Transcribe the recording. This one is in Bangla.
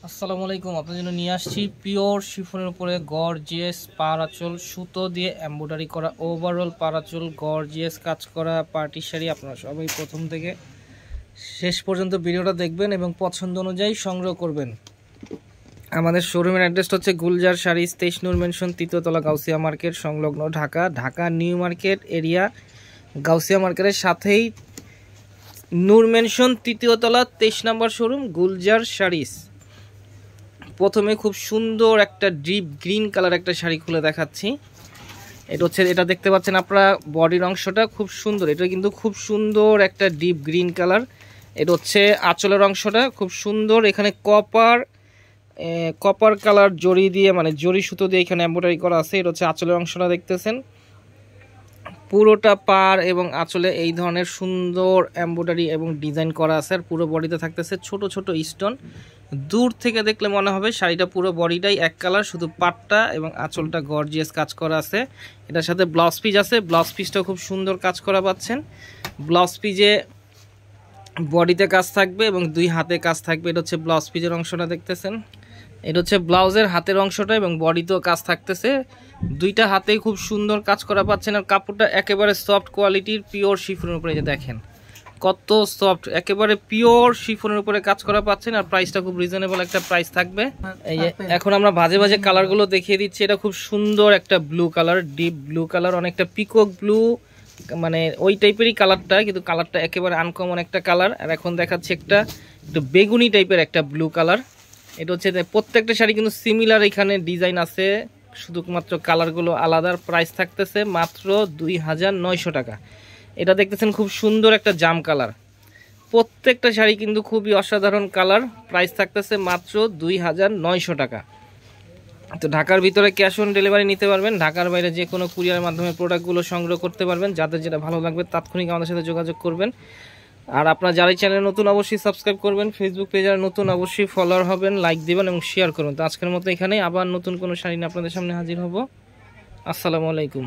আসসালামু আলাইকুম। আপনার জন্য নিয়ে আসছি পিওর শিফনের উপরে গর্জিয়াস পার আঁচল সুতো দিয়ে এমব্রয়ডারি করা ওভারঅল পার আঁচল গর্জিয়াস কাজ করা পার্টি শাড়ি। আপনারা সবাই প্রথম থেকে শেষ পর্যন্ত ভিডিওটা দেখবেন এবং পছন্দ অনুযায়ী সংগ্রহ করবেন। আমাদের শোরুমের অ্যাড্রেসটা হচ্ছে গুলজার শাড়িজ 23 নূর মেনশন, তৃতীয়তলা, গাউসিয়া মার্কেট সংলগ্ন, Dhaka. Dhaka new market area Gausia মার্কেটের সাথেই নূর মেনশন, তৃতীয়তলা, 23 নম্বর শোরুম গুলজার শাড়িজ। প্রথমে খুব সুন্দর একটা ডিপ গ্রিন কালার একটা শাড়ি খুলে দেখাচ্ছি। এটা দেখতে পাচ্ছেন আপনারা, বডির অংশটা খুব সুন্দর। এটা কিন্তু খুব সুন্দর একটা ডিপ গ্রিন কালার। এটা হচ্ছে আঁচলের অংশটা খুব সুন্দর। এখানে কপার কালার জড়ি দিয়ে, মানে জড়ি সুতো দিয়ে এখানে এমব্রয়ডারি করা আছে। এটা হচ্ছে আঁচলের অংশটা দেখতেছেন। পুরোটা পার এবং আঁচলে এই ধরনের সুন্দর এমব্রয়ডারি এবং ডিজাইন করা আছে। আর পুরো বডিতে থাকতেছে ছোট ছোট স্টোন। দূর থেকে দেখলে মনে হবে শাড়িটা পুরো বডিটাই এক কালার, শুধু পাটটা এবং আঁচলটা গর্জিয়াস কাজ করা আছে। এটার সাথে ব্লাউজ পিস আছে, ব্লাউজ পিসটাও খুব সুন্দর কাজ করা পাচ্ছেন। ব্লাউজ পিসে বডিতে কাজ থাকবে এবং দুই হাতে কাজ থাকবে। এটা হচ্ছে ব্লাউজ পিসের অংশটা দেখতেছেন। এটা হচ্ছে ব্লাউজের হাতের অংশটা এবং বডিতেও কাজ থাকতেছে। দুইটা হাতেই খুব সুন্দর কাজ করা পাচ্ছেন। আর কাপড়টা একেবারে সফট কোয়ালিটির পিওর শিফনের উপরে, যে দেখেন কত সফট, একেবারে পিওর শিফনের উপরে কাজ করা পাচ্ছেন। আর প্রাইসটা খুব রিজনেবল একটা প্রাইস থাকবে। এই যে এখন আমরা ভাজে ভাজে কালারগুলো দেখিয়ে দিচ্ছি। এটা খুব সুন্দর একটা blue colour, deep blue colour, অনেকটা পিকক ব্লু, মানে ওই টাইপেরই কালারটা, কিন্তু কালারটা একেবারে আনকমন একটা কালার। আর এখন দেখাচ্ছি একটু বেগুনি টাইপের একটা ব্লু কালার। এটা হচ্ছে প্রত্যেকটা শাড়ি কিন্তু সিমিলার এখানে ডিজাইন আছে, শুধুমাত্র কালারগুলো আলাদা। প্রাইস থাকতেছে মাত্র 2900 টাকা। এটা দেখতেছেন খুব সুন্দর একটা জাম কালার। প্রত্যেকটা শাড়ি কিন্তু খুবই অসাধারণ কালার। প্রাইস থাকতেছে মাত্র 2900 টাকা। তো ঢাকার ভিতরে ক্যাশ অন ডেলিভারি নিতে পারবেন, ঢাকার বাইরে যে কোনো কুরিয়ারের মাধ্যমে প্রোডাক্টগুলো সংগ্রহ করতে পারবেন। যাদের যেটা ভালো লাগবে তাৎক্ষণিক আমাদের সাথে যোগাযোগ করবেন। আর আপনারা যারা চ্যানেলে নতুন অবশ্যই সাবস্ক্রাইব করবেন, ফেসবুক পেজে নতুন অবশ্যই ফলোয়ার হবেন, লাইক দিবেন এবং শেয়ার করুন। তো আজকের মতো এখানেই, আবার নতুন কোনো শাড়ি নিয়ে আপনাদের সামনে হাজির হব। আসসালামু আলাইকুম।